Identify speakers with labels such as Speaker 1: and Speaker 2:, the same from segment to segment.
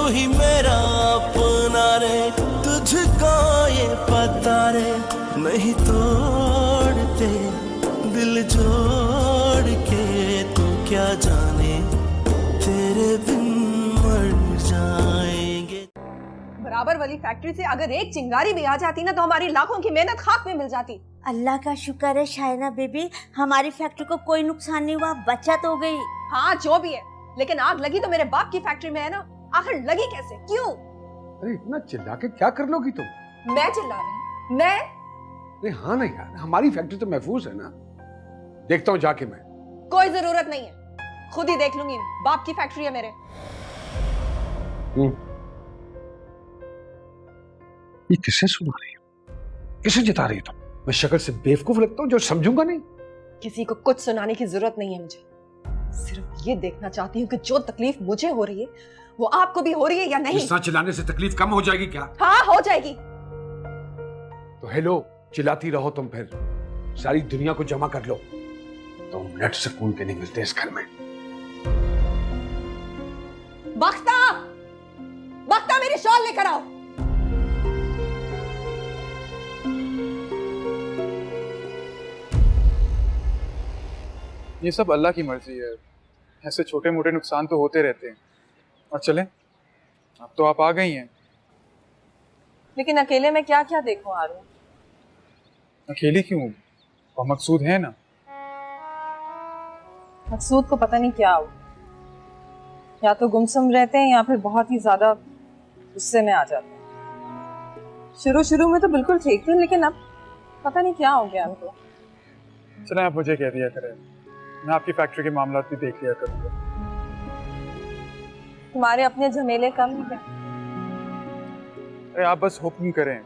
Speaker 1: ही मेरा अपना रे, तुझको ये पता रे, नहीं तोड़ते दिल जोड़ के, तू क्या जाने तेरे बिन मर जाएंगे।
Speaker 2: बराबर वाली फैक्ट्री से अगर एक चिंगारी भी आ जाती ना तो हमारी लाखों की मेहनत खाक में मिल जाती।
Speaker 3: अल्लाह का शुक्र है शायना बेबी, हमारी फैक्ट्री को कोई नुकसान नहीं हुआ, बचत हो गई।
Speaker 2: हाँ जो भी है, लेकिन आग लगी तो मेरे बाप की फैक्ट्री में है ना, आखिर लगी कैसे, क्यों?
Speaker 4: अरे इतना चिल्ला के क्या कर लोगी तुम?
Speaker 2: मैं चिल्ला रही हूँ? मैं?
Speaker 4: अरे हाँ ना यार, हमारी फैक्ट्री तो महफूज है ना। देखता हूँ जाके मैं।
Speaker 2: कोई जरूरत नहीं है, खुद ही देख लूंगी, बाप की फैक्ट्री है मेरे।
Speaker 4: ये किसे सुना रही हो, किसे जता रही हो तुम? मैं शक्ल से बेवकूफ लगता हूँ जो समझूंगा नहीं?
Speaker 2: किसी को कुछ सुनाने की जरूरत नहीं है मुझे, सिर्फ ये देखना चाहती हूँ कि जो तकलीफ मुझे हो रही है वो आपको भी हो रही है या नहीं।
Speaker 4: गुस्सा चिल्लाने से तकलीफ कम हो जाएगी क्या?
Speaker 2: हाँ हो जाएगी।
Speaker 4: तो हेलो, चिल्लाती रहो तुम, फिर सारी दुनिया को जमा कर लो, तो मिनट सुकून के नहीं मिलते इस घर में।
Speaker 2: बख्ता, बख्ता मेरी शॉल लेकर आओ।
Speaker 5: ये सब अल्लाह की मर्जी है, ऐसे छोटे मोटे नुकसान तो होते रहते हैं। और चलें, अब तो आप आ गई हैं।
Speaker 2: लेकिन अकेले में क्या क्या देखूं आरू?
Speaker 5: अकेली क्यों? और मकसूद है ना।
Speaker 2: मकसूद को पता नहीं क्या हो, या तो गुमसुम रहते हैं या फिर बहुत ही ज्यादा गुस्से में आ जाते हैं। शुरू में तो बिल्कुल ठीक थे, लेकिन अब पता नहीं क्या हो गया उनको।
Speaker 5: चलें, आप मुझे कह दिया करें, मैं आपकी फैक्ट्री के मामला भी देख लिया करूंगा।
Speaker 2: तुम्हारे अपने झमेले कम है।
Speaker 5: अरे आप बस हुक्म करें,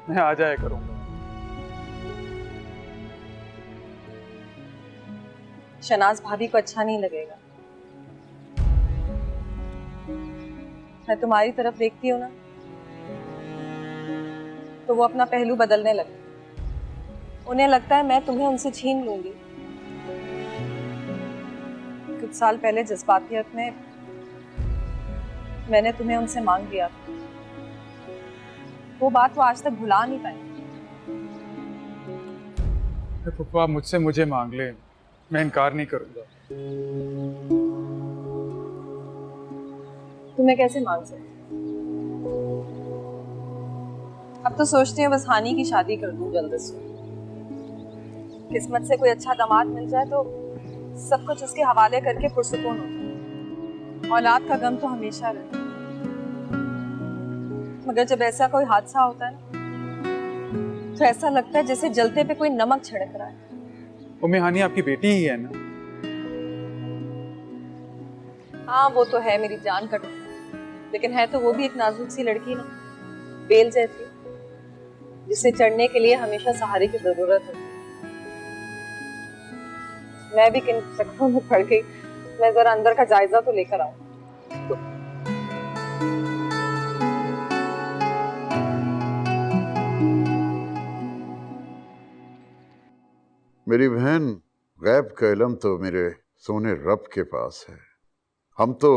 Speaker 5: मैं आ जाया करूंगा।
Speaker 2: शनाज भाभी को अच्छा नहीं लगेगा। मैं तुम्हारी तरफ देखती हूँ ना, तो वो अपना पहलू बदलने लगे। उन्हें लगता है मैं तुम्हें उनसे छीन लूंगी। कुछ साल पहले जज्बातियत में मैंने तुम्हें उनसे मांग लिया, वो बात वो आज तक भुला नहीं पाए।
Speaker 5: पप्पा, आप मुझसे मुझे मांग ले, मैं इनकार नहीं करूंगा।
Speaker 2: तुम्हें कैसे मांग सकती? अब तो सोचती हूँ बस हानि की शादी कर दूं जल्द से। किस्मत से कोई अच्छा दामाद मिल जाए तो सब कुछ उसके हवाले करके पुरसुकून हो। औलाद का गम तो हमेशा रहता है, मगर जब ऐसा कोई हादसा होता है ना, तो ऐसा लगता है जैसे जलते पे कोई नमक छिड़क रहा है।
Speaker 5: उम्मी हानि आपकी बेटी ही है ना?
Speaker 2: हाँ वो तो है मेरी जान का टुकड़ा, लेकिन है तो वो भी एक नाजुक सी लड़की ना, बेल जैसी, जिसे चढ़ने के लिए हमेशा सहारे की जरूरत होती है। मैं भी किन चक्करों में पड़ गई, मैं जरा अंदर का जायजा तो लेकर आऊं।
Speaker 6: मेरी बहन, गैब का इल्म तो मेरे सोने रब के पास है। हम तो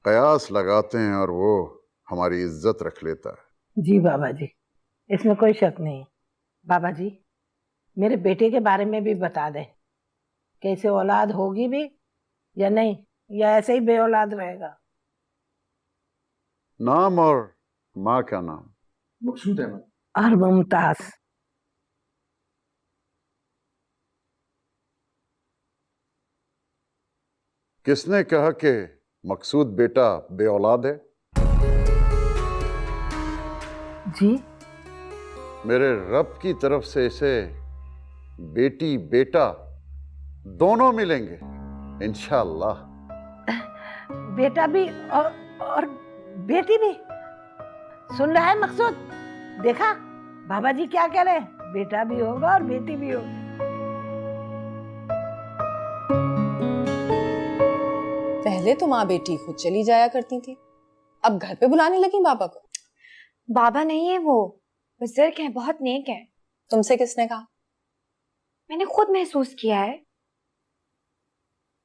Speaker 6: कयास लगाते हैं और वो हमारी इज्जत रख लेता है।
Speaker 7: जी बाबा जी, इसमें कोई शक नहीं। बाबा जी, मेरे बेटे के बारे में भी बता दें, कैसे औलाद होगी भी या नहीं, या ऐसे ही बे औलाद रहेगा?
Speaker 6: नाम और माँ का नाम?
Speaker 4: मकसूद अहमद।
Speaker 7: और मुमताज।
Speaker 6: किसने कहा कि मकसूद बेटा बे औलाद है?
Speaker 7: जी,
Speaker 6: मेरे रब की तरफ से इसे बेटी बेटा दोनों मिलेंगे इंशाअल्लाह।
Speaker 7: बेटा भी और बेटी भी। सुन रहा है मकसूद? देखा बाबा जी क्या कह रहे हैं, बेटा भी होगा और बेटी भी होगी।
Speaker 2: पहले तो माँ बेटी खुद चली जाया करती थी, अब घर पे बुलाने लगी बाबा को।
Speaker 8: बाबा नहीं है वो, बुजुर्ग है, बहुत नेक है।
Speaker 2: तुमसे किसने कहा?
Speaker 8: मैंने खुद महसूस किया है।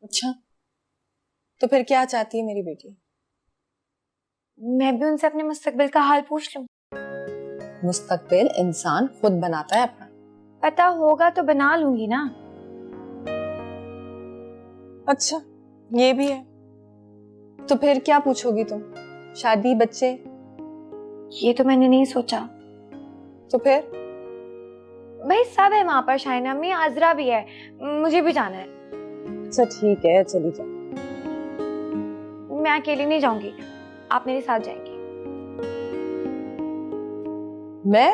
Speaker 2: अच्छा, तो फिर क्या चाहती है मेरी बेटी?
Speaker 8: मैं भी उनसे अपने मुस्तकबिल का हाल पूछ लूं।
Speaker 2: मुस्तकबिल इंसान खुद बनाता है अपना।
Speaker 8: पता होगा तो बना लूंगी ना।
Speaker 2: अच्छा, ये भी है। तो फिर क्या पूछोगी तुम? शादी, बच्चे?
Speaker 8: ये तो मैंने नहीं सोचा।
Speaker 2: तो फिर?
Speaker 8: भाई सब है वहां पर, शाइना अम्मी, आजरा भी है, मुझे भी जाना है।
Speaker 2: अच्छा ठीक है, चली जाओ।
Speaker 8: मैं अकेली नहीं जाऊंगी, आप मेरे साथ जाएंगी।
Speaker 2: मैं?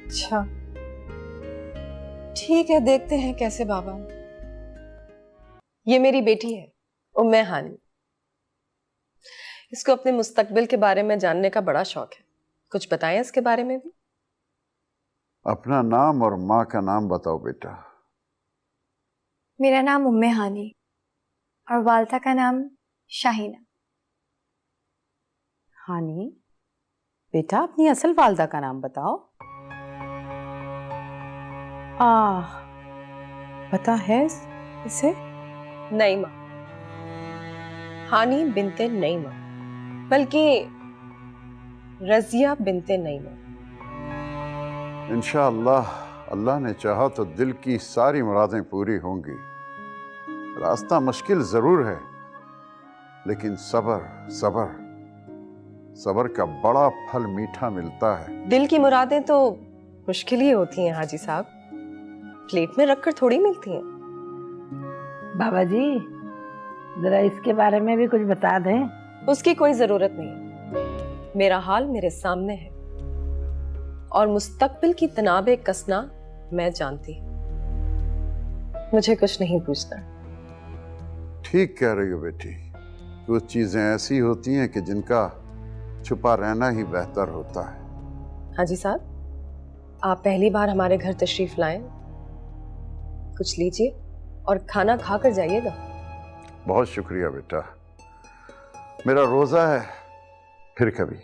Speaker 2: अच्छा ठीक है, देखते हैं कैसे बाबा। ये मेरी बेटी है उम्मे हानी। इसको अपने मुस्तकबिल के बारे में जानने का बड़ा शौक है। कुछ बताएं इसके बारे में भी।
Speaker 6: अपना नाम और माँ का नाम बताओ बेटा।
Speaker 8: मेरा नाम उम्मे हानी और वालदा का नाम शाहीना।
Speaker 9: हानी, बेटा अपनी असल वालदा का नाम बताओ। पता है इसे?
Speaker 2: नईमा, हानी बिनते नईमा, बल्कि रजिया बिनते नईमा।
Speaker 6: इंशाअल्लाह अल्लाह ने चाहा तो दिल की सारी मुरादें पूरी होंगी। रास्ता मुश्किल जरूर है, लेकिन सबर सबर सबर का बड़ा फल मीठा मिलता है।
Speaker 2: दिल की मुरादें तो मुश्किल ही होती हैं हाजी साहब, प्लेट में रखकर थोड़ी मिलती हैं।
Speaker 7: बाबा जी, जरा इसके बारे में भी कुछ बता दें।
Speaker 2: उसकी कोई जरूरत नहीं, मेरा हाल मेरे सामने है और मुस्तकबिल की तनाबे कसना मैं जानती हूँ। मुझे कुछ नहीं पूछना।
Speaker 6: ठीक कह रही हो बेटी, कुछ चीजें ऐसी होती हैं कि जिनका छुपा रहना ही बेहतर होता है।
Speaker 2: हाजी साहब, आप पहली बार हमारे घर तशरीफ लाएं, कुछ लीजिए और खाना खाकर जाइएगा।
Speaker 6: बहुत शुक्रिया बेटा, मेरा रोजा है, फिर कभी।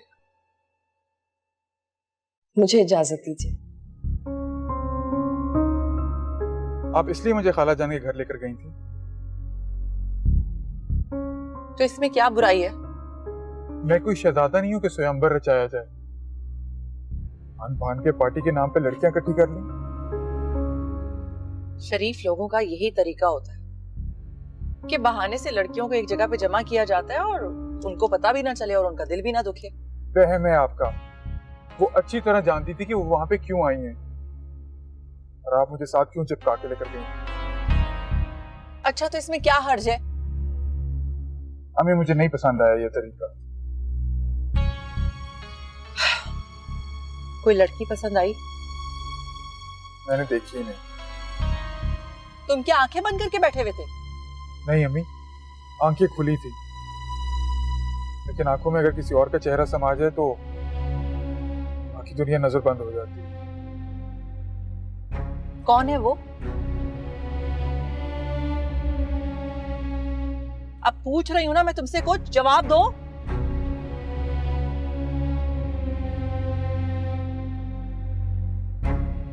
Speaker 2: मुझे इजाजत दीजिए।
Speaker 5: आप इसलिए मुझे खाला जान के घर लेकर गई थी?
Speaker 2: तो इसमें क्या बुराई है?
Speaker 5: मैं कोई शहजादा नहीं हूं कि स्वयंवर रचाया जाए। आन भान के पार्टी के नाम पे लड़कियां इकट्ठी कर लें।
Speaker 10: शरीफ लोगों का यही तरीका होता है कि बहाने से लड़कियों को एक जगह पे जमा किया जाता है और उनको पता भी ना चले और उनका दिल भी ना दुखे।
Speaker 5: वहम है आपका। वो अच्छी तरह जानती थी कि वो वहां पे क्यों आई हैं, और आप मुझे साथ क्यों चिपका के लेकर गई?
Speaker 10: अच्छा तो इसमें क्या हर्ज है?
Speaker 5: हमें मुझे नहीं पसंद आया ये तरीका।
Speaker 10: कोई लड़की पसंद आई?
Speaker 5: मैंने देखी ही नहीं।
Speaker 10: तुम क्या आंखें बंद करके बैठे हुए थे?
Speaker 5: नहीं अम्मी, आंखें खुली थी, लेकिन आंखों में अगर किसी और का चेहरा समा जाए तो बाकी दुनिया नजर बंद हो जाती है।
Speaker 10: कौन है वो? अब पूछ रही हूं ना मैं तुमसे, कुछ जवाब दो।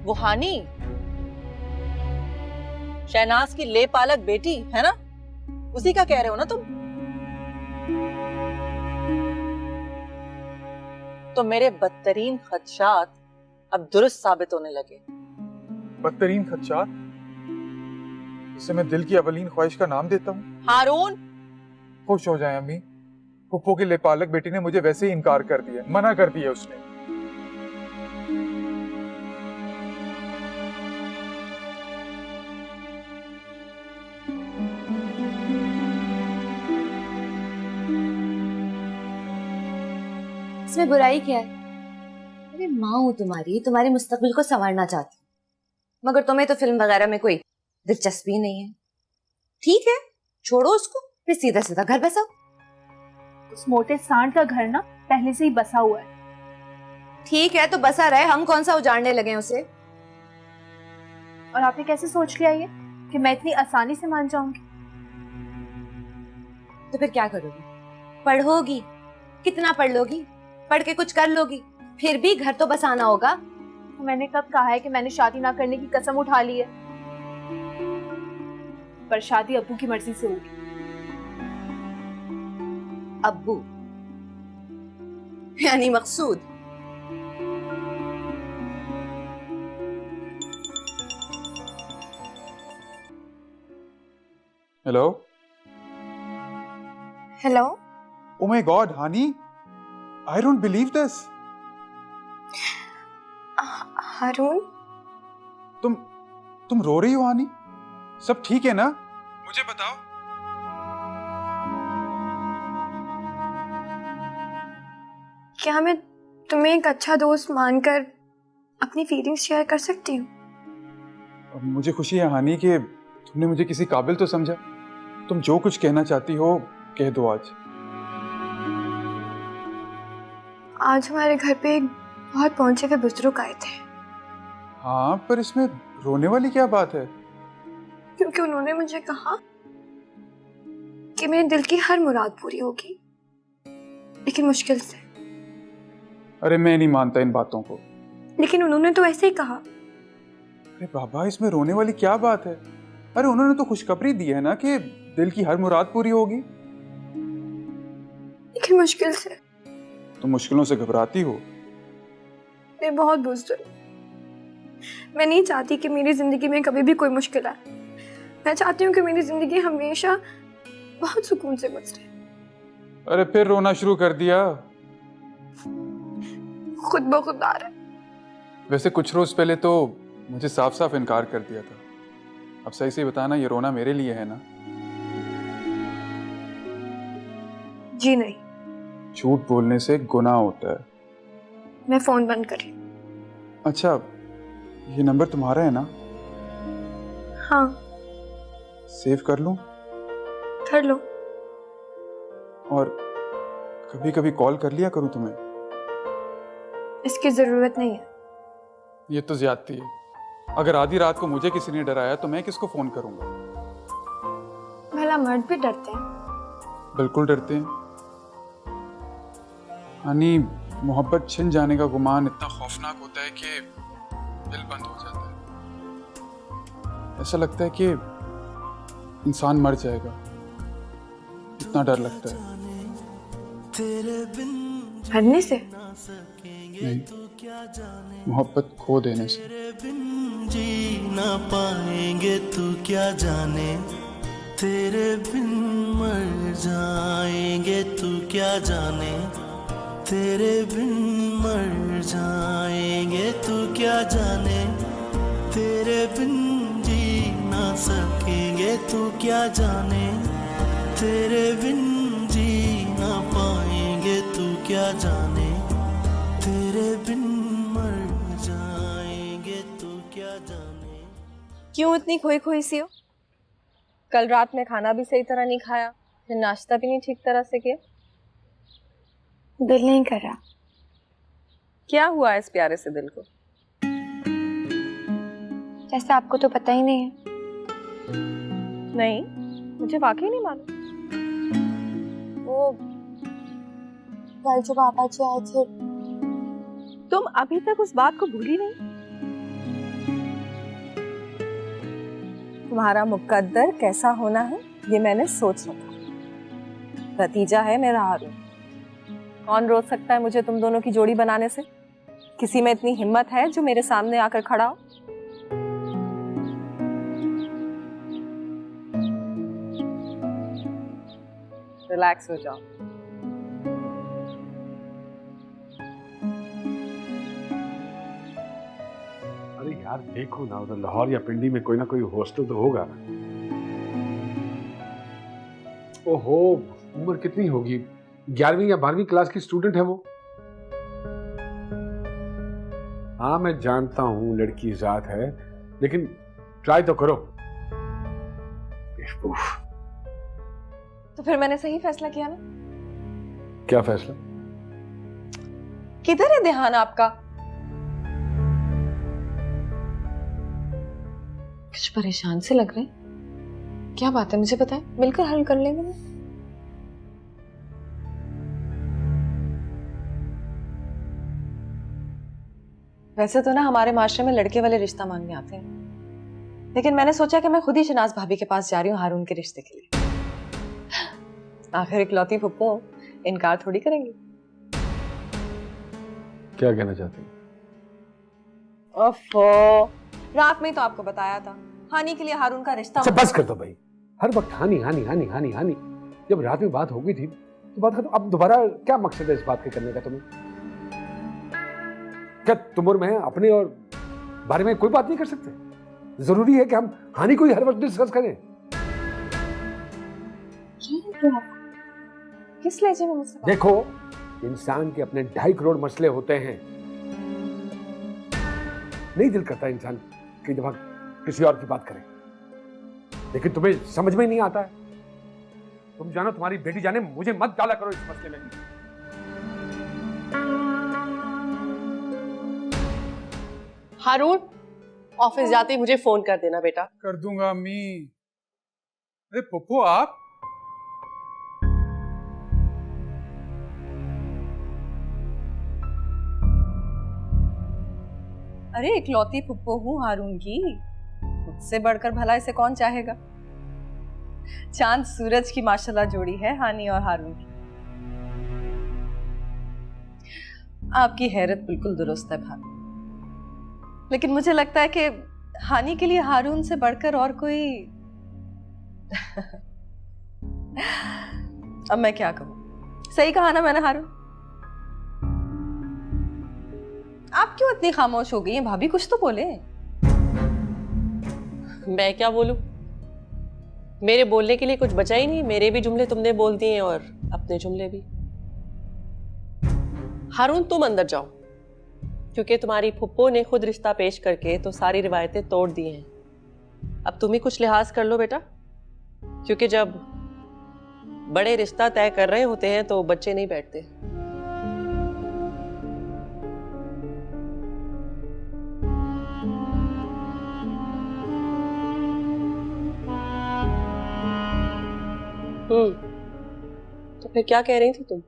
Speaker 10: वो हानी, शहनाज की ले पालक बेटी है ना, उसी का कह रहे हो ना तुम? तो मेरे बदतरीन खदशात अब दुरुस्त साबित होने लगे।
Speaker 5: बदतरीन खदशात? इसे मैं दिल की अवलीन ख्वाहिश का नाम देता हूँ।
Speaker 10: हारून,
Speaker 5: खुश हो जाए अम्मी, फुप्पो की लेपालक बेटी ने मुझे वैसे ही इनकार कर दिया, मना कर दिया उसने।
Speaker 3: इसमें बुराई क्या है? अरे माँ हूँ तुम्हारी, तुम्हारे मुस्तकबिल को संवारना चाहती हूँ, मगर तुम्हें तो फिल्म वगैरह में कोई दिलचस्पी नहीं है। ठीक है, छोड़ो उसको, फिर सीधा सीधा घर बसाओ।
Speaker 11: उस मोटे सांड का घर ना पहले से ही बसा हुआ है।
Speaker 3: ठीक है तो बसा रहे, हम कौन सा उजाड़ने लगे उसे।
Speaker 11: और आपने कैसे सोच लिया ये कि मैं इतनी आसानी से मान जाऊंगी?
Speaker 3: तो फिर क्या करोगी? पढ़ोगी? कितना पढ़ लोगी? पढ़ के कुछ कर लोगी? फिर भी घर तो बसाना होगा।
Speaker 11: आपको मैंने कब कहा है कि मैंने शादी ना करने की कसम उठा ली है? पर शादी अब्बू की मर्जी से होगी।
Speaker 3: अब्बू यानी Maqsood.
Speaker 5: Hello.
Speaker 8: Hello.
Speaker 5: Oh my god honey, I don't believe this.
Speaker 8: Haroon,
Speaker 5: तुम रो रही हो हानी? सब ठीक है ना? मुझे बताओ।
Speaker 8: क्या मैं तुम्हें एक अच्छा दोस्त मानकर अपनी फीलिंग्स शेयर कर सकती हूँ?
Speaker 5: मुझे खुशी है हानी कि तुमने मुझे किसी काबिल तो समझा। तुम जो कुछ कहना चाहती हो कह दो आज।
Speaker 8: आज हमारे घर पे एक बहुत पहुंचे हुए बुजुर्ग आए थे।
Speaker 5: हाँ, पर इसमें रोने वाली क्या बात है?
Speaker 8: क्योंकि उन्होंने मुझे कहा कि मेरे दिल की हर मुराद पूरी होगी, लेकिन मुश्किल से।
Speaker 5: अरे मैं नहीं मानता इन बातों को।
Speaker 8: लेकिन उन्होंने तो ऐसे ही कहा।
Speaker 5: अरे बाबा, इसमें रोने वाली क्या बात है? अरे उन्होंने तो खुशखबरी दी है ना कि दिल की हर मुराद पूरी होगी।
Speaker 8: लेकिन मुश्किल से।
Speaker 5: तुम मुश्किलों से घबराती हो?
Speaker 8: मैं बहुत बुजुर्ग। मैं नहीं चाहती कि मेरी जिंदगी में कभी भी कोई मुश्किल आए। मैं चाहती हूँ कि मेरी जिंदगी हमेशा बहुत सुकून से गुजरे।
Speaker 5: अरे फिर रोना शुरू कर दिया?
Speaker 8: खुद ब खुद आ रहा है।
Speaker 5: वैसे कुछ रोज पहले तो मुझे साफ साफ इनकार कर दिया था। अब सही से बताना, ये रोना मेरे लिए है ना?
Speaker 8: जी नहीं।
Speaker 5: झूठ बोलने से गुनाह होता है।
Speaker 8: मैं फोन बंद करी।
Speaker 5: अच्छा, ये नंबर तुम्हारा है ना?
Speaker 8: हाँ।
Speaker 5: सेव कर लूं?
Speaker 8: कर लो।
Speaker 5: और कभी कभी कॉल कर लिया करूं तुम्हें?
Speaker 8: इसकी जरूरत नहीं है।
Speaker 5: ये तो ज्यादती है। अगर आधी रात को मुझे किसी ने डराया तो मैं किसको फोन करूंगा?
Speaker 8: भला मर्द भी डरते हैं?
Speaker 5: बिल्कुल डरते हैं। यानी मोहब्बत छिन जाने का गुमान इतना खौफनाक होता है कि दिल बंद हो जाता है। ऐसा लगता है कि इंसान मर जाएगा, इतना डर लगता है।
Speaker 8: मरने से?
Speaker 5: नहीं, मोहब्बत खो देने से।
Speaker 1: जी ना पाएंगे तू क्या जाने, तेरे बिन मर जाएंगे तू क्या जाने, तेरे बिन मर जाएंगे तू क्या जाने, तेरे बिन जी ना सकेंगे तू क्या जाने, तेरे बिन जी ना पाएंगे तू क्या जाने, तेरे बिन मर जाएंगे तू क्या जाने।
Speaker 2: क्यों इतनी खोई खोई सी हो? कल रात में खाना भी सही तरह नहीं खाया, फिर नाश्ता भी नहीं ठीक तरह से किया।
Speaker 8: दिल नहीं कर रहा।
Speaker 2: क्या हुआ इस प्यारे से दिल को?
Speaker 8: जैसे आपको तो पता ही नहीं है।
Speaker 2: नहीं, मुझे वाकई नहीं मालूम।
Speaker 8: वो कल जो पापा जी आए थे।
Speaker 2: तुम अभी तक उस बात को भूली नहीं? तुम्हारा मुकद्दर कैसा होना है ये मैंने सोच रखा। भतीजा है मेरा हारून। कौन रोक सकता है मुझे तुम दोनों की जोड़ी बनाने से? किसी में इतनी हिम्मत है जो मेरे सामने आकर खड़ा हो? रिलैक्स हो जाओ।
Speaker 4: अरे यार देखो ना, उधर लाहौर या पिंडी में कोई ना कोई हॉस्टल तो होगा ना। ओहो, उम्र कितनी होगी? 11वीं या 12वीं क्लास की स्टूडेंट है वो। हाँ मैं जानता हूँ लड़की जात है, लेकिन ट्राई तो करो।
Speaker 2: तो फिर मैंने सही फैसला किया ना?
Speaker 4: क्या फैसला?
Speaker 2: किधर है ध्यान आपका? कुछ परेशान से लग रहे हैं। क्या बात है मुझे बताएं, मिलकर हल कर लेंगे ना।
Speaker 3: वैसे तो ना हमारे माशरे में लड़के वाले रिश्ता मांगने आते हैं, लेकिन मैंने सोचा कि मैं खुद ही शनाज भाभी के पास जा रही हूँ हारून के रिश्ते के लिए। आखिर इकलौती फुप्पो इनकार थोड़ी करेंगी।
Speaker 4: क्या कहना चाहती हैं?
Speaker 3: ओफो, रात में ही तो आपको बताया था हानी के लिए हारून का रिश्ता।
Speaker 4: अच्छा बस कर दो भाई, हर वक्त हानी हानी हानी हानी हानी। जब रात में बात हो गई थी तो बात खत्म। अब दोबारा क्या मकसद है इस बात के करने का तुम्हें? क्या तुम और मैं अपने और बारे में कोई बात नहीं कर सकते? जरूरी है कि हम हानि को ही हर वक्त डिस्कस करें?
Speaker 3: किस लहजे में मुझसे?
Speaker 4: देखो, इंसान के अपने 2.5 करोड़ मसले होते हैं। नहीं दिल करता इंसान कई दफा किसी और की बात करे, लेकिन तुम्हें समझ में नहीं आता है। तुम जानो, तुम्हारी बेटी जाने, मुझे मत डाला करो इस मसले में।
Speaker 10: हारून, ऑफिस जाते ही मुझे फोन कर देना बेटा।
Speaker 5: कर दूंगा अम्मी। अरे पप्पू आप?
Speaker 2: अरे इकलौती फुप्पो हूँ हारून की, मुझसे बढ़कर भला इसे कौन चाहेगा। चांद सूरज की माशाल्लाह जोड़ी है हानी और हारून की। आपकी हैरत बिल्कुल दुरुस्त है भाभी, लेकिन मुझे लगता है कि हानी के लिए हारून से बढ़कर और कोई अब मैं क्या कहूँ, सही कहा ना मैंने हारून? आप क्यों इतनी खामोश हो गई हैं भाभी, कुछ तो बोले।
Speaker 10: मैं क्या बोलूं? मेरे बोलने के लिए कुछ बचा ही नहीं। मेरे भी जुमले तुमने बोल दिए और अपने जुमले भी। हारून तुम अंदर जाओ, क्योंकि तुम्हारी फुप्पो ने खुद रिश्ता पेश करके तो सारी रिवायतें तोड़ दी हैं। अब तुम ही कुछ लिहाज कर लो बेटा, क्योंकि जब बड़े रिश्ता तय कर रहे होते हैं तो बच्चे नहीं बैठते। तो फिर क्या कह रही थी तुम?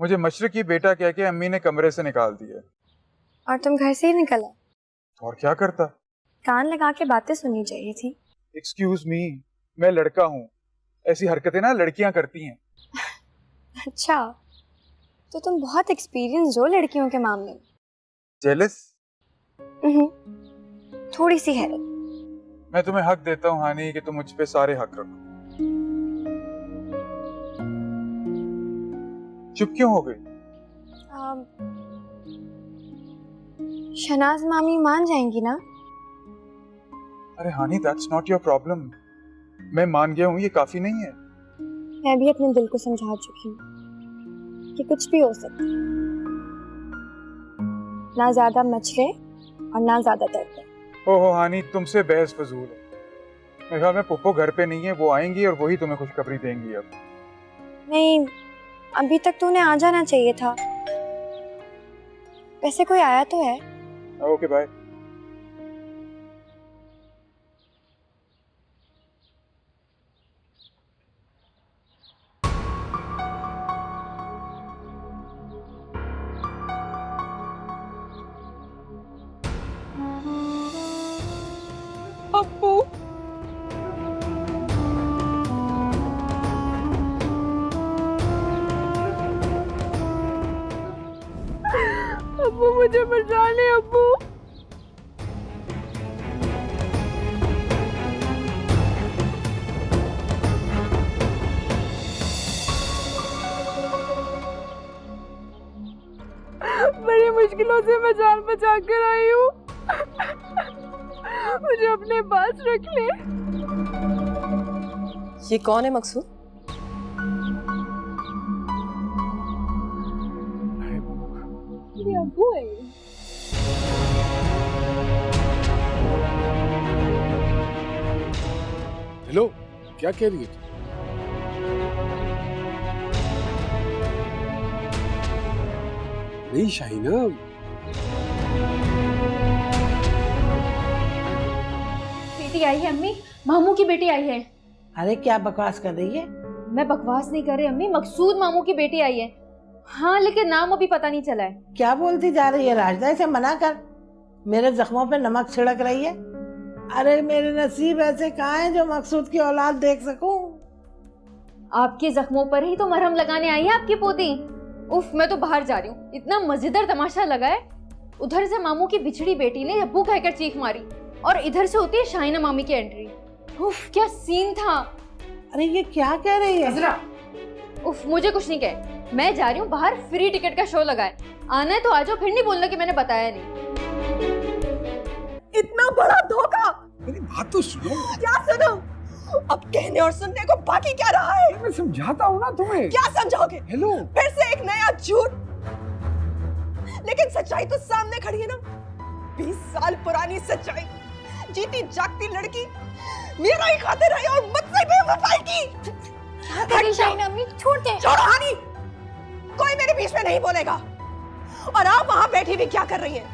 Speaker 5: मुझे मशरकी बेटा कह के अम्मी ने कमरे से निकाल दिया।
Speaker 8: और तुम घर से ही निकला?
Speaker 5: और क्या करता?
Speaker 8: कान लगा के बातें सुननी चाहिए थी।
Speaker 5: एक्सक्यूज मी, मैं लड़का हूँ, ऐसी हरकतें ना लड़कियां करती हैं।
Speaker 8: अच्छा, तो तुम बहुत एक्सपीरियंस हो लड़कियों के मामले में।
Speaker 5: जेलस?
Speaker 8: थोड़ी सी हैरत।
Speaker 5: मैं तुम्हें हक देता हूँ हानी कि तुम मुझ पे सारे हक रखो। चुप क्यों हो गई?
Speaker 8: शनाज मामी मान जाएंगी ना?
Speaker 5: अरे हानी, दैट्स नॉट योर प्रॉब्लम। मैं मान गया हूँ, ये काफी नहीं है।
Speaker 8: मैं भी अपने दिल को समझा चुकी हूँ कि कुछ भी हो सकता है, ना ज्यादा मचले और ना ज्यादा दर्द।
Speaker 5: ओहो हानी, तुमसे बहस फजूल है। मेरे ख्याल में पुप्पो घर पे नहीं है, वो आएंगी और वही तुम्हें खुशखबरी देंगी। अब
Speaker 8: नहीं, अभी तक तो उन्हें आ जाना चाहिए था। वैसे कोई आया तो है।
Speaker 5: Okay bye.
Speaker 10: पप्पू,
Speaker 8: अब्बू मुझे बचा ले अब्बू। बड़ी मुश्किलों से मैं जान बचा कर आई हूँ, मुझे अपने पास रख ले।
Speaker 2: ये कौन है मकसूद?
Speaker 8: मेरी अब्बू है।
Speaker 4: हेलो, क्या कह रही है तू? नहीं शाहीना,
Speaker 11: बेटी आई है अम्मी, मामू की बेटी आई है।
Speaker 7: अरे क्या बकवास कर रही है?
Speaker 11: मैं बकवास नहीं कर रही अम्मी, मकसूद मामू की बेटी आई है।
Speaker 3: हाँ लेकिन नाम अभी पता नहीं चला है।
Speaker 7: क्या बोलती जा रही है राजदा, इसे मना कर। मेरे जख्मों पे नमक छिड़क रही है। अरे मेरे नसीब ऐसे कहाँ हैं जो मकसूद की औलाद देख सकूं।
Speaker 3: आपके जख्मों पर ही तो मरहम लगाने आई है आपकी पोती। उफ, मैं तो बाहर जा रही हूँ। इतना मजेदार तमाशा लगा है। उधर से मामू की बिछड़ी बेटी ने अब्बू कहकर चीख मारी और इधर से होती है शाहिना मामी की एंट्री। उफ, क्या सीन था।
Speaker 7: अरे ये क्या कह रही है?
Speaker 3: उफ, मुझे कुछ नहीं कहे। मैं जा रही हूँ बाहर, फ्री टिकट का शो लगा है। आना है तो आ जाओ, फिर नहीं बोलना कि मैंने बताया नहीं।
Speaker 10: इतना बड़ा धोखा।
Speaker 4: मेरी बात तो सुनो।
Speaker 10: क्या सुनो? अब कहने और सुनने को बाकी क्या रहा है?
Speaker 4: मैं समझाता हूँ ना तुम्हें।
Speaker 10: क्या समझाओगे?
Speaker 4: हेलो,
Speaker 10: फिर से एक नया झूठ। लेकिन सच्चाई तो सामने खड़ी है ना। 20 साल पुरानी सच्चाई। जीती जागती लड़की मेरा ही खाते रही और मुझसे बेवफाई की।
Speaker 8: शाहिना अम्मी छोड़ दे।
Speaker 10: छोड़ो हानी, कोई मेरे बीच में नहीं बोलेगा। और आप वहां बैठी भी क्या कर रही हैं?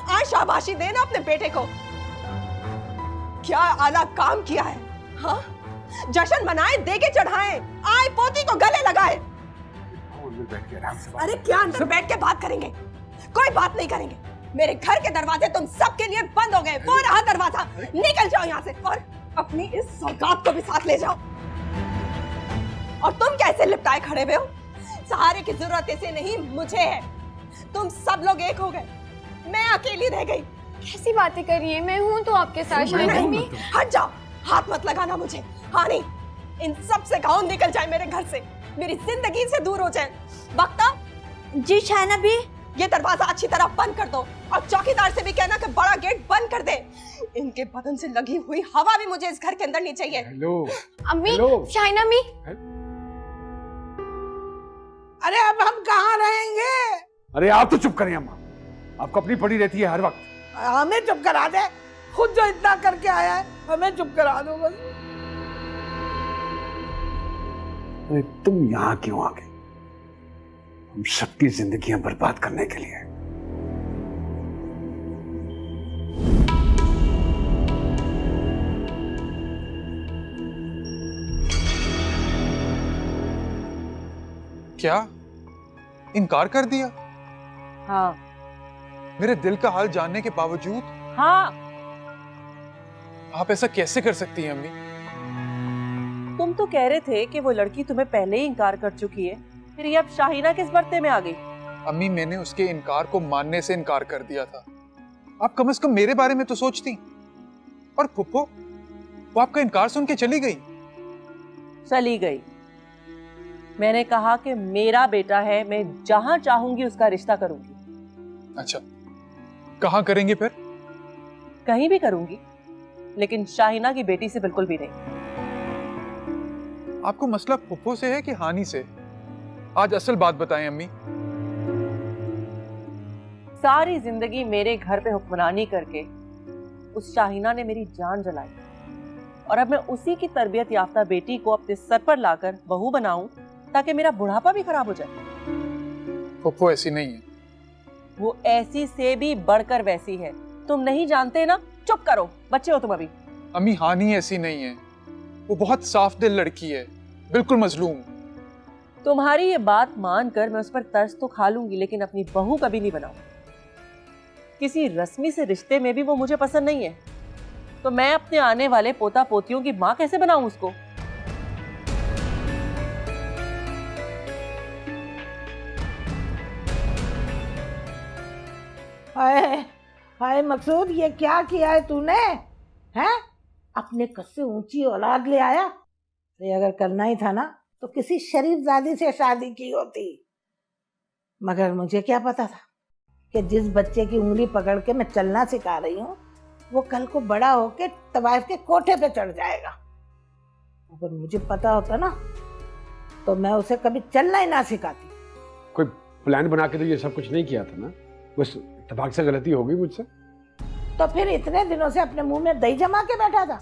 Speaker 10: आज शाबाशी देना अपने बेटे को। क्या आला काम किया है? हाँ, जश्न मनाए, देके चढ़ाए, आए पोती को गले लगाए।
Speaker 4: बैठ के आराम से बात।
Speaker 10: अरे क्या अंदर बैठ के बात करेंगे? कोई बात नहीं करेंगे। मेरे घर के दरवाजे तुम सबके लिए बंद हो गए। वो रहा दरवाजा, निकल जाओ यहाँ से और अपनी इस सौगात को भी साथ ले जाओ। और तुम कैसे लिपटाए खड़े हुए हो? सहारे की जरूरत इसे नहीं, मुझे है। तुम सब लोग एक हो गए, मैं अकेली रह गई।
Speaker 8: कैसी बातें कर रही है? मैं हूँ तो आपके साथ शाहिना अम्मी।
Speaker 10: हट जाओ, हाथ मत लगाना मुझे। हाँ नहीं, इन सब से कहो निकल जाए मेरे घर से, मेरी जिंदगी से दूर हो जाए। बख्ता
Speaker 3: जी शाहिना भी।
Speaker 10: ये दरवाजा अच्छी तरह बंद कर दो और चौकीदार से भी कहना कि बड़ा गेट बंद कर दे। इनके बदन से लगी हुई हवा भी मुझे इस घर के अंदर नहीं चाहिए।
Speaker 4: हेलो
Speaker 8: अम्मी,
Speaker 4: हेलो।
Speaker 8: शाहिना अम्मी।
Speaker 7: अरे अब हम कहाँ रहेंगे?
Speaker 4: अरे आप तो चुप करें अम्मा, आपको अपनी पड़ी रहती है हर वक्त।
Speaker 7: हमें चुप करा दे। खुद जो इतना करके आया है हमें चुप करा दो बस।
Speaker 4: अरे तुम यहाँ क्यों आ गए? हम सबकी जिंदगियां बर्बाद करने के लिए।
Speaker 5: क्या इनकार कर दिया?
Speaker 10: हाँ
Speaker 5: मेरे दिल का हाल जानने के बावजूद?
Speaker 10: हाँ।
Speaker 5: आप ऐसा कैसे कर सकती हैं अम्मी?
Speaker 10: तुम तो कह रहे थे कि वो लड़की तुम्हें पहले ही इनकार कर चुकी है, फिर ये अब शाहिना किस बर्ते में आ गई?
Speaker 5: अम्मी, मैंने उसके इनकार को मानने से इनकार कर दिया था। आप कम से कम मेरे बारे में तो सोचती। और फुप्पो, वो आपका इनकार सुन के चली गई।
Speaker 10: चली गई। मैंने कहा कि मेरा बेटा है, मैं जहां चाहूंगी उसका रिश्ता करूंगी।
Speaker 5: अच्छा, कहाँ करेंगे फिर?
Speaker 10: कहीं भी करूंगी, लेकिन शाहिना की बेटी से बिल्कुल भी नहीं।
Speaker 5: आपको मसला फुप्पो से है कि हानि से? आज असल बात बताएं अम्मी।
Speaker 10: सारी जिंदगी मेरे घर पे हुक्मरानी करके उस शाहिना ने मेरी जान जलाई, और अब मैं उसी की तरबियत याफ्ता बेटी को अपने सर पर लाकर बहू बनाऊं ताकि मेरा बुढ़ापा भी खराब हो जाए।
Speaker 5: फुप्पो ऐसी नहीं है।
Speaker 10: वो ऐसी से भी बढ़कर वैसी है। तुम नहीं जानते ना? चुप करो, बच्चे हो तुम अभी।
Speaker 5: अम्मी, हानि ऐसी नहीं है। वो बहुत साफ दिल लड़की है, बिल्कुल मजलूम।
Speaker 10: तुम्हारी ये बात मानकर मैं उस पर तरस तो खा लूंगी, लेकिन अपनी बहू कभी नहीं बनाऊंगी। किसी रस्मी से रिश्ते में भी वो मुझे पसंद नहीं है, तो मैं अपने आने वाले पोता पोतियों की माँ कैसे बनाऊं उसको?
Speaker 7: हाय हाय मकसूद, ये क्या किया है तूने? हैं? अपने कद से ऊंची औलाद ले आया। अरे अगर करना ही था ना तो किसी शरीफ जादी से शादी की होती। मगर मुझे क्या पता था कि जिस बच्चे की उंगली पकड़ के मैं चलना सिखा रही हूँ वो कल को बड़ा होके तवाइफ के कोठे पे चढ़ जाएगा। अगर मुझे पता होता ना तो मैं उसे कभी चलना ही ना सिखाती।
Speaker 4: कोई प्लान बना के तो ये सब कुछ नहीं किया था ना, बस इत्तेफाक से गलती हो गई मुझसे।
Speaker 7: तो फिर इतने दिनों से अपने मुंह में दही जमा के बैठा था।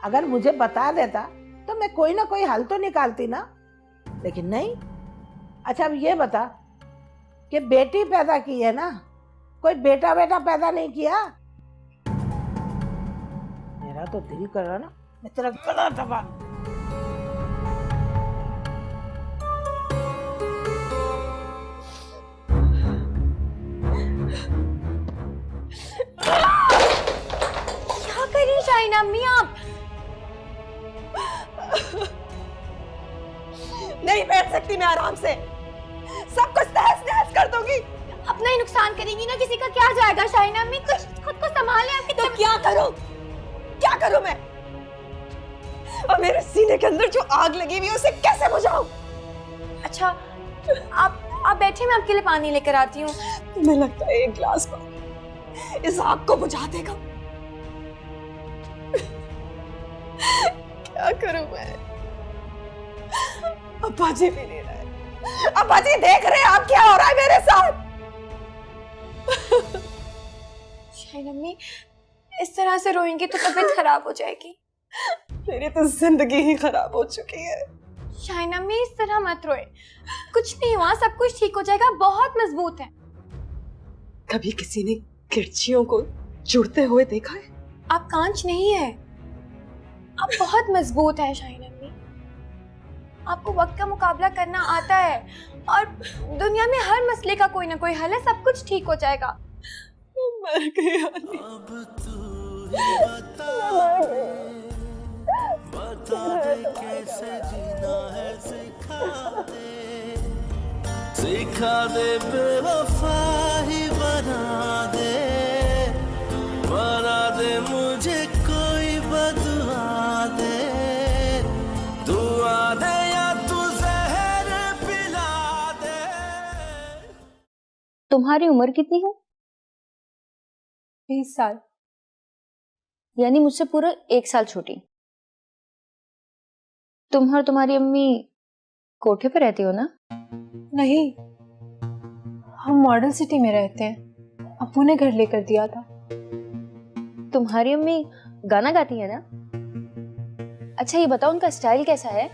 Speaker 7: अगर मुझे बता देता तो मैं कोई ना कोई हल तो निकालती ना, लेकिन नहीं। अच्छा अब ये बता कि बेटी पैदा की है ना, कोई बेटा बेटा पैदा नहीं किया? मेरा तो दिल कर रहा ना मैं तेरा गला दबा।
Speaker 8: शाहीन अम्मी आप?
Speaker 3: नहीं बैठ सकती मैं आराम से, सब कुछ तहस नहस कर दूंगी।
Speaker 8: अपना ही नुकसान करेंगी ना, किसी का क्या जाएगा शाहीन अम्मी? कुछ खुद को संभालें आपकी।
Speaker 3: तो क्या करूं, क्या करूं मैं? और मेरे सीने के अंदर जो आग लगी हुई है उसे कैसे बुझाऊं?
Speaker 8: अच्छा आप बैठे, मैं आपके लिए पानी लेकर आती हूँ।
Speaker 3: तुम्हें लगता है एक गिलास पानी इस आग को बुझा देगा? क्या करूं मैं? अब्बा जी भी नहीं रहे। अब्बा जी देख रहे हैं आप क्या हो रहा है मेरे साथ?
Speaker 8: शाहीन अम्मी इस तरह से रोएंगी तो तबीयत खराब हो जाएगी।
Speaker 3: मेरी तो जिंदगी ही खराब हो चुकी है।
Speaker 8: शाहीन अम्मी इस तरह मत रोए, कुछ नहीं हुआ, सब कुछ ठीक हो जाएगा, बहुत मजबूत है।
Speaker 3: कभी किसी ने गिरचियों को जुड़ते हुए देखा है?
Speaker 8: आप कांच नहीं है, आप बहुत मजबूत है शाहीन अम्मी। आपको वक्त का मुकाबला करना आता है और दुनिया में हर मसले का कोई ना कोई हल है, सब कुछ ठीक हो जाएगा।
Speaker 3: मर गई आनी।
Speaker 1: अब तू ही बता दे कैसे जीना है, सिखा दे बेवफा ही बना दे मुझे कोई बदुआ दे, दुआ दे या तू जहर पिला दे।
Speaker 11: तुम्हारी उम्र कितनी है?
Speaker 8: 20 साल।
Speaker 11: यानी मुझसे पूरा 1 साल छोटी। तुम और तुम्हारी अम्मी कोठे पे रहती हो ना?
Speaker 8: नहीं, हम मॉडल सिटी में रहते हैं, अप्पू ने घर लेकर दिया था।
Speaker 11: तुम्हारी अम्मी गाना गाती है ना? अच्छा ये बताओ उनका स्टाइल कैसा है?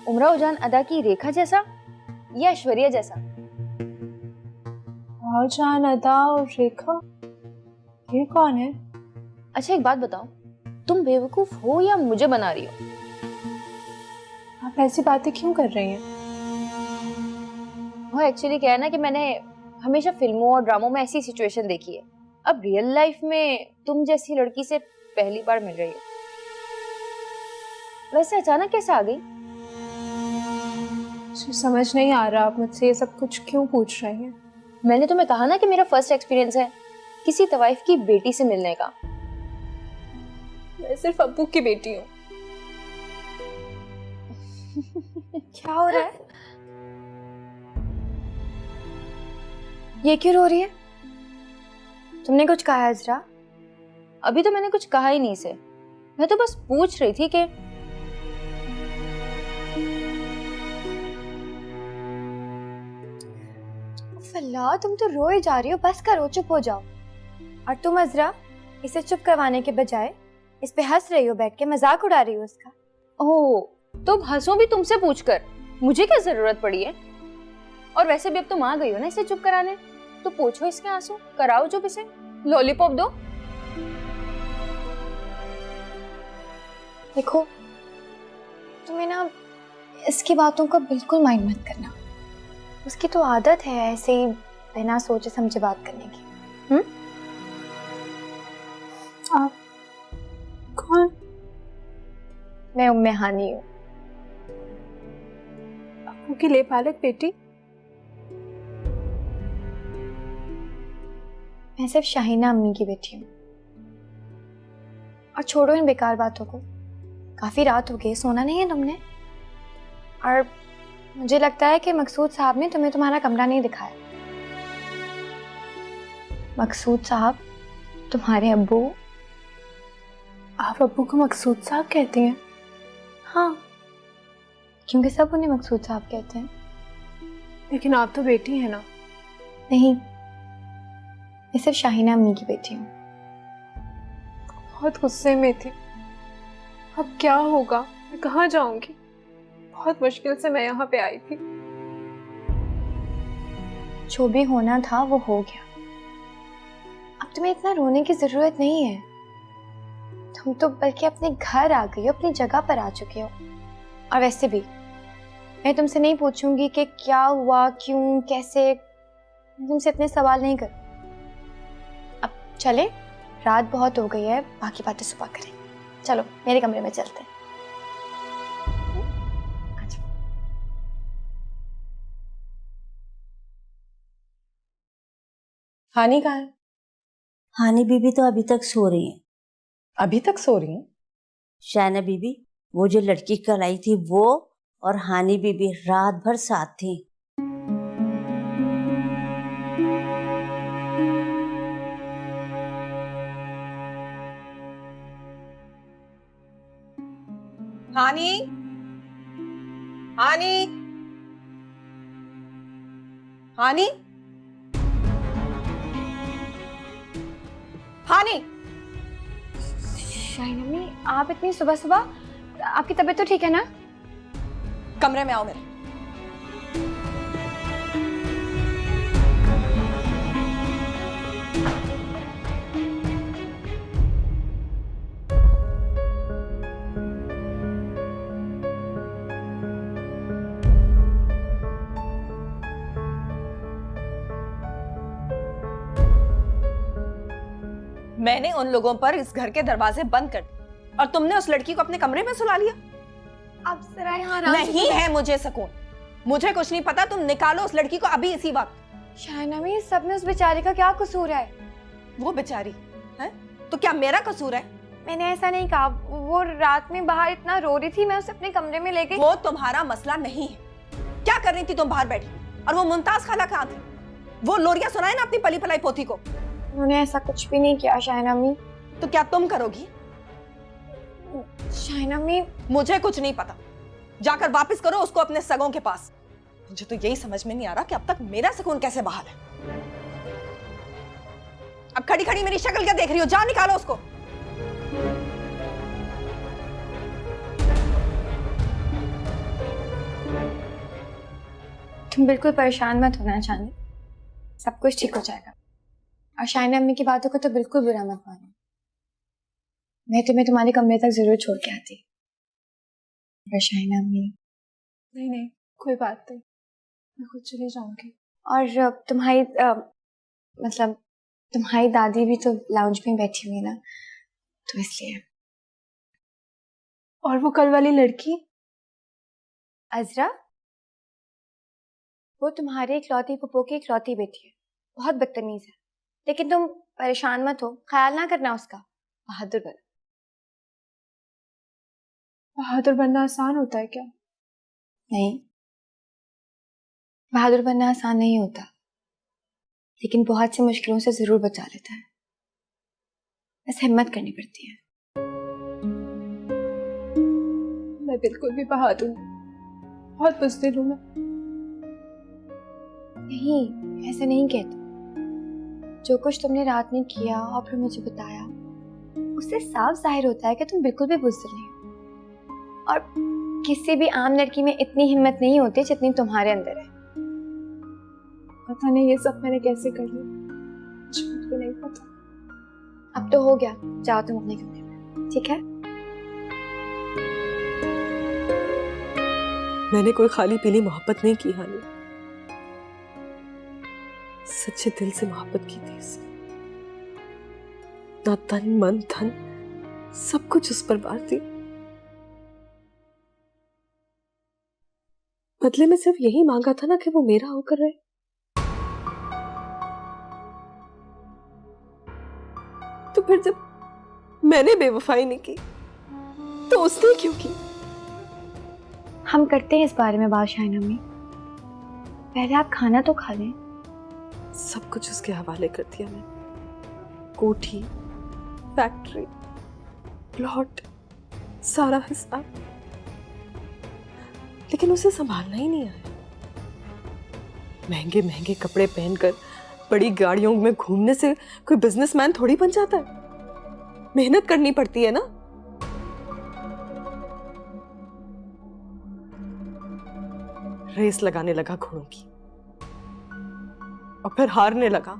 Speaker 11: उमराव जान अदा की रेखा जैसा या ऐश्वर्या जैसा?
Speaker 8: जान अदा और रेखा, ये कौन है?
Speaker 11: अच्छा एक बात बताओ, तुम बेवकूफ हो या मुझे बना रही हो?
Speaker 8: आप ऐसी बातें क्यों कर रही हैं?
Speaker 11: वो एक्चुअली क्या है ना कि मैंने हमेशा फिल्मों और ड्रामों में ऐसी सिचुएशन देखी है, अब रियल लाइफ में तुम जैसी लड़की से पहली बार मिल रही हो। वैसे अचानक कैसे आ गई?
Speaker 8: मुझे समझ नहीं आ रहा आप मुझसे ये सब कुछ क्यों पूछ रहे हैं।
Speaker 11: मैंने तुम्हें कहा ना कि मेरा फर्स्ट एक्सपीरियंस है किसी तवाइफ की बेटी से मिलने का।
Speaker 8: मैं सिर्फ अब्बू की बेटी हूँ। क्या हो रहा है? ये क्यों रो रही है? तुमने कुछ कहा है अज़रा?
Speaker 11: अभी तो मैंने कुछ कहा ही नहीं से, मैं तो बस पूछ रही थी कि
Speaker 8: अल्लाह तुम तो रोए जा रही हो, बस करो, चुप हो जाओ। और तुम अज़रा इसे चुप करवाने के बजाय इस पे हंस रही हो, बैठ के मजाक उड़ा रही हो उसका।
Speaker 11: ओह तो हंसो भी तुमसे पूछकर, मुझे क्या जरूरत पड़ी है? और वैसे भी अब तुम आ गई हो ना इसे चुप कराने, तो पोछो इसके आंसू, कराओ चुप इसे, लॉलीपॉप दो।
Speaker 8: देखो तुम्हें ना इसकी बातों का बिल्कुल माइंड मत करना, उसकी तो आदत है ऐसे ही बिना सोचे समझे बात करने की। आप कौन? मैं उम्मे हानी हूँ, अप्पू की लेपालक बेटी। मैं सिर्फ शाहीना अम्मी की बेटी हूँ। और छोड़ो इन बेकार बातों को, काफी रात हो गई, सोना नहीं है तुमने? और मुझे लगता है कि मकसूद साहब ने तुम्हें तुम्हारा कमरा नहीं दिखाया। मकसूद साहब तुम्हारे अब्बू? आप अब्बू को मकसूद साहब कहती हैं? हाँ, क्योंकि सब उन्हें मकसूद साहब कहते हैं। लेकिन आप तो बेटी हैं ना? नहीं, मैं सिर्फ शाहीना अम्मी की बेटी हूँ। बहुत गुस्से में थी, अब क्या होगा, मैं कहाँ जाऊंगी? बहुत मुश्किल से मैं यहाँ पे आई थी। जो भी होना था वो हो गया, अब तुम्हें इतना रोने की जरूरत नहीं है। तुम तो बल्कि अपने घर आ गई हो, अपनी जगह पर आ चुके हो। और वैसे भी मैं तुमसे नहीं पूछूंगी कि क्या हुआ, क्यों, कैसे, मैं तुमसे इतने सवाल नहीं कर। अब चले, रात बहुत हो गई है, बाकी बातें सुबह करें। चलो मेरे कमरे में चलते हैं।
Speaker 2: हानि कहाँ है?
Speaker 12: हानि बीबी तो अभी तक सो रही है।
Speaker 2: अभी तक सो रही है?
Speaker 12: शायना बीबी, वो जो लड़की कल आई थी वो और हानि बीबी रात भर साथ थी।
Speaker 2: हानि, हानि, हानि, हानि।
Speaker 8: शाइना अम्मी, आप इतनी सुबह सुबह, आपकी तबीयत तो ठीक है ना?
Speaker 2: कमरे में आओ मेरे। मैंने उन लोगों पर इस घर के दरवाजे बंद कर दिए और तुमने उस लड़की को अपने कमरे में सुला लिया।
Speaker 8: आप जरा यहाँ
Speaker 2: नहीं है मुझे सुकून, मुझे कुछ नहीं पता। तुम निकालो उस लड़की को अभी इसी वक्त।
Speaker 8: शाइना अम्मी, सब में उस बेचारी का क्या कसूर है?
Speaker 2: वो बेचारी है तो क्या मेरा कसूर है?
Speaker 8: मैंने ऐसा नहीं कहा, वो रात में बाहर इतना रो रही थी, मैं उसे अपने कमरे में ले गई।
Speaker 2: वो तुम्हारा मसला नहीं है। क्या कर रही थी तुम बाहर बैठी? और वो मुमताज खाला कहाँ थी? वो लोरिया सुनाए ना अपनी पली पलाई पोती को।
Speaker 8: उन्होंने ऐसा कुछ भी नहीं किया शाइना अम्मी।
Speaker 2: तो क्या तुम करोगी?
Speaker 8: शाइना अम्मी,
Speaker 2: मुझे कुछ नहीं पता। जाकर वापस करो उसको अपने सगों के पास। मुझे तो यही समझ में नहीं आ रहा कि अब तक मेरा सुकून कैसे बहाल है। अब खड़ी खड़ी मेरी शक्ल क्या देख रही हो? जा निकालो उसको।
Speaker 8: तुम बिल्कुल परेशान मत होना चांदी, सब कुछ ठीक हो जाएगा। और शाइना अम्मी की बातों को तो बिल्कुल बुरा मत मानो। मैं तुम्हें तुम्हारे कमरे तक जरूर छोड़ के आती। पर शाइना अम्मी,
Speaker 2: नहीं नहीं, कोई बात नहीं, मैं खुद चली जाऊंगी।
Speaker 8: और तुम्हारी मतलब तुम्हारी दादी भी तो लाउंज में बैठी हुई ना, तो इसलिए।
Speaker 2: और वो कल वाली लड़की
Speaker 8: अजरा, वो तुम्हारे इकलौती पप्पो की इकलौती बेटी है, बहुत बदतमीज है। लेकिन तुम परेशान मत हो, ख्याल ना करना उसका। बहादुर बनो।
Speaker 2: बहादुर बनना आसान होता है क्या?
Speaker 8: नहीं, बहादुर बनना आसान नहीं होता, लेकिन बहुत सी मुश्किलों से जरूर बचा लेता है। बस हिम्मत करनी पड़ती है।
Speaker 2: मैं बिल्कुल भी बहादुर नहीं, बहुत बुज़दिल हूं मैं।
Speaker 8: नहीं, ऐसे नहीं कहते। जो कुछ तुमने रात में किया और फिर मुझे बताया, उससे साफ जाहिर होता है कि तुम बिल्कुल भी बुज़दिल नहीं हो। और किसी भी आम लड़की में इतनी हिम्मत नहीं होती जितनी तुम्हारे अंदर है।
Speaker 2: पता नहीं ये सब मैंने कैसे कर लिया, मुझे नहीं पता।
Speaker 8: अब तो हो गया, जाओ तुम अपने कमरे में, ठीक है?
Speaker 10: मैंने कोई खाली पीली मोहब्बत नहीं की हानि, सच्चे दिल से मोहब्बत की थी इससे। ना तन मन धन सब कुछ उस पर वार दी। बदले में सिर्फ यही मांगा था ना कि वो मेरा होकर रहे। तो फिर जब मैंने बेवफाई नहीं की तो उसने क्यों की?
Speaker 8: हम करते हैं इस बारे में बात शाइना अम्मी। पहले आप खाना तो खा लें।
Speaker 10: सब कुछ उसके हवाले कर दिया मैंने। कोठी, फैक्ट्री, प्लॉट, सारा हिसाब। लेकिन उसे संभालना ही नहीं आया। महंगे महंगे कपड़े पहनकर बड़ी गाड़ियों में घूमने से कोई बिजनेसमैन थोड़ी बन जाता है। मेहनत करनी पड़ती है ना। रेस लगाने लगा घोड़ों की और फिर हारने लगा।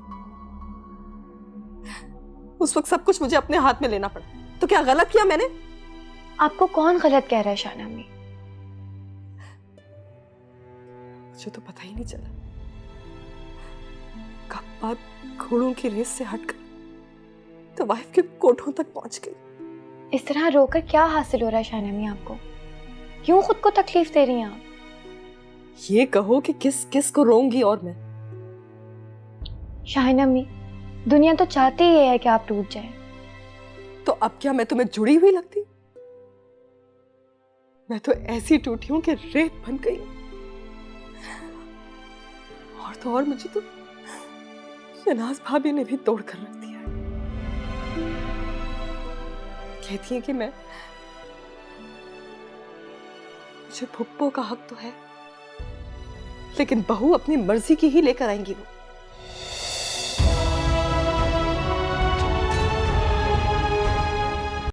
Speaker 10: उस वक्त सब कुछ मुझे अपने हाथ में लेना पड़ा। तो क्या गलत किया मैंने?
Speaker 8: आपको कौन गलत कह रहा है शाइना अम्मी?
Speaker 10: मुझे तो पता ही नहीं चला कब बात घोड़ों की रेस से हटकर
Speaker 2: तो वाइफ के कोठों तक पहुंच गई।
Speaker 8: इस तरह रोकर क्या हासिल हो रहा है शाहिना अम्मी आपको? क्यों खुद को तकलीफ दे रही हैं आप?
Speaker 2: ये कहो कि किस किस को रोऊंगी और मैं?
Speaker 8: शाहिना अम्मी, दुनिया तो चाहती ही है कि आप टूट जाएं।
Speaker 2: तो अब क्या मैं तुम्हें जुड़ी हुई लगती? मैं तो ऐसी टूटी हूं कि रेत बन गई। और तो और मुझे तो शहनाज भाभी ने भी तोड़ कर रख दिया। कहती है कि मुझे फुप्पो का हक तो है, लेकिन बहू अपनी मर्जी की ही लेकर आएंगी वो।